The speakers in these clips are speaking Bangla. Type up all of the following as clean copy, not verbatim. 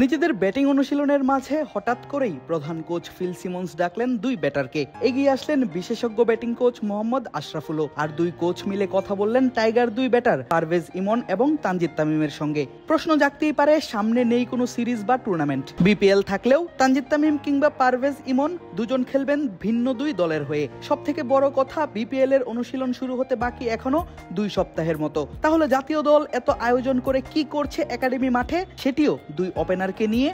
নিজেদের ব্যাটিং অনুশীলনের মাঝে হঠাৎ করেই প্রধান কোচ ফিল সিমন্স ডাকলেন দুই ব্যাটারকে। এগিয়ে আসলেন বিশেষজ্ঞ ব্যাটিং কোচ মোহাম্মদ আশরাফুলও। আর দুই কোচ মিলে কথা বললেন টাইগার দুই ব্যাটার পারভেজ ইমন এবং তানজিদ তামিমের সঙ্গে। প্রশ্ন জাগতেই পারে, সামনে নেই কোনো সিরিজ বা টুর্নামেন্ট। বিপিএল থাকলেও তানজিদ তামিম কিংবা পারভেজ ইমন দুজন খেলবেন ভিন্ন দুই দলের হয়ে। সব থেকে বড় কথা, বিপিএল এর অনুশীলন শুরু হতে বাকি এখনো 2 সপ্তাহের মতো। তাহলে জাতীয় দল এত আয়োজন করে কি করছে একাডেমি মাঠে, সেটিও দুই ওপেনারকে নিয়ে।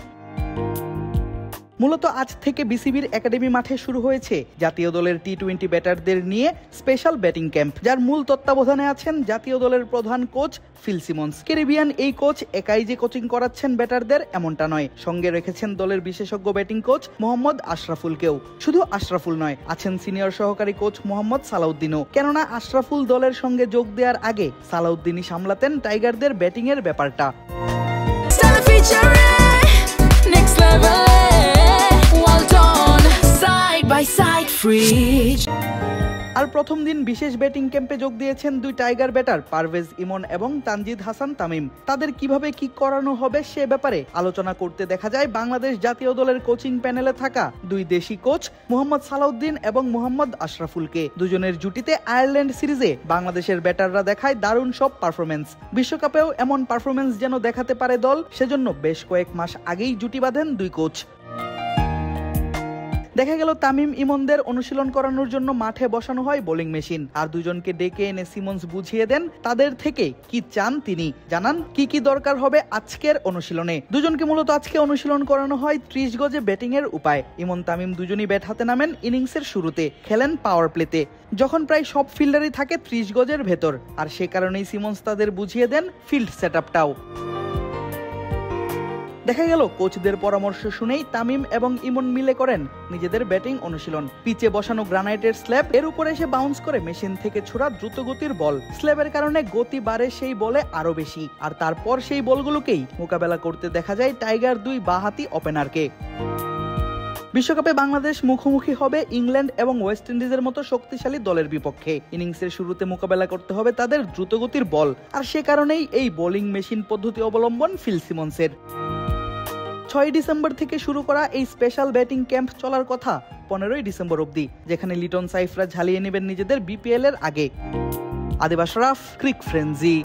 মূলত আজ থেকে বিসিবির একাডেমি মাঠে শুরু হয়েছে জাতীয় দলের টি-20 ব্যাটারদের নিয়ে স্পেশাল ব্যাটিং ক্যাম্প, যার মূল তত্ত্বাবধানে আছেন জাতীয় দলের প্রধান কোচ ফিল সিমন্স। ক্যারিবিয়ান এই কোচ একাই যে কোচিং করাচ্ছেন ব্যাটারদের এমনটা নয়, সঙ্গে রেখেছেন দলের বিশেষজ্ঞ ব্যাটিং কোচ মোহাম্মদ আশরাফুলকেও। শুধু আশরাফুল নয়, আছেন সিনিয়র সহকারী কোচ মোহাম্মদ সালাউদ্দিনও। কেননা আশরাফুল দলের সঙ্গে যোগ দেওয়ার আগে সালাউদ্দিনই সামলাতেন টাইগারদের ব্যাটিং এর ব্যাপারটা। আর প্রথম দিন বিশেষ ব্যাটিং ক্যাম্পে যোগ দিয়েছেন দুই টাইগার ব্যাটার পারভেজ ইমন এবং তানজিদ হাসান তামিম। তাদের কিভাবে কি করানো হবে সে ব্যাপারে আলোচনা করতে দেখা যায় বাংলাদেশ জাতীয় দলের কোচিং প্যানেলে থাকা দুই দেশি কোচ মোহাম্মদ সালাউদ্দিন এবং মোহাম্মদ আশরাফুলকে। দুজনের জুটিতে আয়ারল্যান্ড সিরিজে বাংলাদেশের ব্যাটাররা দেখায় দারুণ সব পারফরমেন্স। বিশ্বকাপেও এমন পারফরমেন্স যেন দেখাতে পারে দল, সেজন্য বেশ কয়েক মাস আগেই জুটি বাঁধেন দুই কোচ। দেখা গেল তামিম ইমনদের অনুশীলন করানোর জন্য মাঠে বসানো হয় বোলিং মেশিন, আর দুজনকে ডেকে এনে সিমন্স বুঝিয়ে দেন তাদের থেকে কি চান তিনি, জানান কি কি দরকার হবে আজকের অনুশীলনে। দুজনকে মূলত আজকে অনুশীলন করানো হয় 30 গজে ব্যাটিং এর উপায়। ইমন তামিম দুজনই ব্যাট হাতে নামেন ইনিংসের শুরুতে, খেলেন পাওয়ার প্লেতে, যখন প্রায় সব ফিল্ডারই থাকে 30 গজের ভেতর। আর সে কারণেই সিমন্স তাদের বুঝিয়ে দেন ফিল্ড সেটআপটাও। দেখা গেল কোচদের পরামর্শ শুনেই তামিম এবং ইমন মিলে করেন নিজেদের ব্যাটিং অনুশীলন। পিচে বসানো গ্রানাইটের স্ল্যাব, এর উপর এসে বাউন্স করে মেশিন থেকে ছোড়া দ্রুতগতির বল। স্ল্যাবের কারণে গতি বাড়ে সেই বলে আরো বেশি, আর তারপর সেই বলগুলোকেই মোকাবেলা করতে দেখা যায় টাইগার দুই বাঁহাতি ওপেনারকে। বিশ্বকাপে বাংলাদেশ মুখোমুখি হবে ইংল্যান্ড এবং ওয়েস্ট ইন্ডিজের মতো শক্তিশালী দলের বিপক্ষে। ইনিংসের শুরুতে মোকাবেলা করতে হবে তাদের দ্রুতগতির বল, আর সে কারণেই এই বোলিং মেশিন পদ্ধতি অবলম্বন ফিল সিমন্সের। 6 ডিসেম্বর থেকে শুরু করা এই স্পেশাল ব্যাটিং ক্যাম্প চলার কথা 15 ডিসেম্বর অবধি, যেখানে লিটন সাইফরা ঝালিয়ে নেবেন নিজেদের বিপিএল এর আগে। আদিব আশরাফ, ক্রিক ফ্রেন্জি।